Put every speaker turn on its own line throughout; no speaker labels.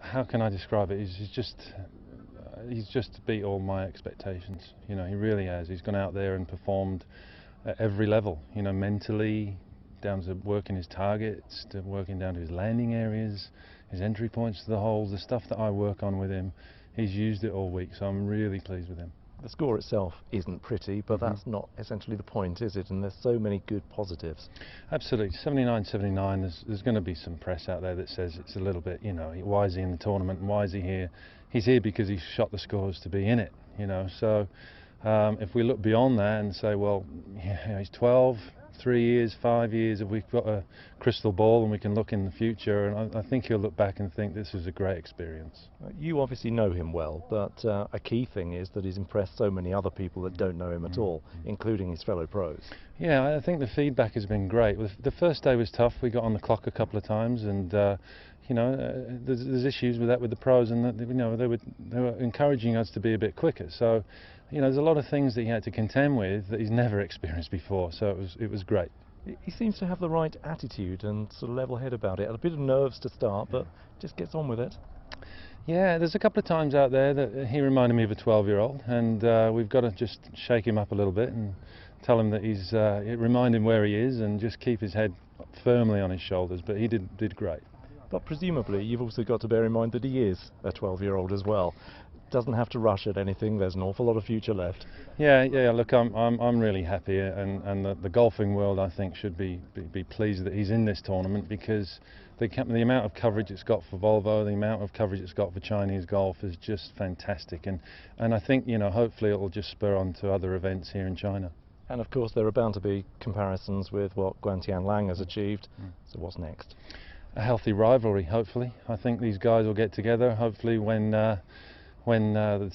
how can I describe it? He's just beat all my expectations. You know, he really has. He's gone out there and performed at every level. You know, mentally, down to working his targets, to working down to his landing areas, his entry points to the holes, the stuff that I work on with him. He's used it all week, so I'm really pleased with him.
The score itself isn't pretty, but that's not essentially the point, is it? And there's so many good positives.
Absolutely. 79-79, there's going to be some press out there that says it's a little bit, you know, why is he in the tournament and why is he here? He's here because he shot the scores to be in it, you know. So if we look beyond that and say, well, yeah, he's 12, 3 years, 5 years, if we've got a crystal ball and we can look in the future, and I think he'll look back and think this was a great experience.
You obviously know him well, but a key thing is that he's impressed so many other people that don't know him at all, including his fellow pros.
Yeah, I think the feedback has been great. The first day was tough. We got on the clock a couple of times, and you know, there's issues with that with the pros, and you know, they were encouraging us to be a bit quicker. So, you know, there's a lot of things that he had to contend with that he's never experienced before. So it was great.
He seems to have the right attitude and sort of level head about it. A bit of nerves to start, but just gets on with it.
Yeah, there's a couple of times out there that he reminded me of a 12-year-old, and we've got to just shake him up a little bit and tell him that remind him where he is, and just keep his head firmly on his shoulders. But he did great.
But presumably you've also got to bear in mind that he is a 12-year-old as well. Doesn't have to rush at anything. There's an awful lot of future left.
Yeah. Look, I'm really happy, and the golfing world, I think, should be pleased that he's in this tournament, because the amount of coverage it's got for Volvo, the amount of coverage it's got for Chinese golf is just fantastic, and I think, you know, hopefully it will just spur on to other events here in China.
And of course there are bound to be comparisons with what Guantian Lang has achieved. So what's next?
A healthy rivalry, hopefully. I think these guys will get together, hopefully when the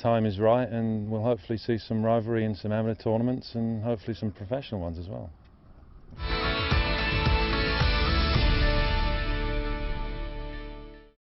time is right, and we'll hopefully see some rivalry in some amateur tournaments and hopefully some professional ones as well.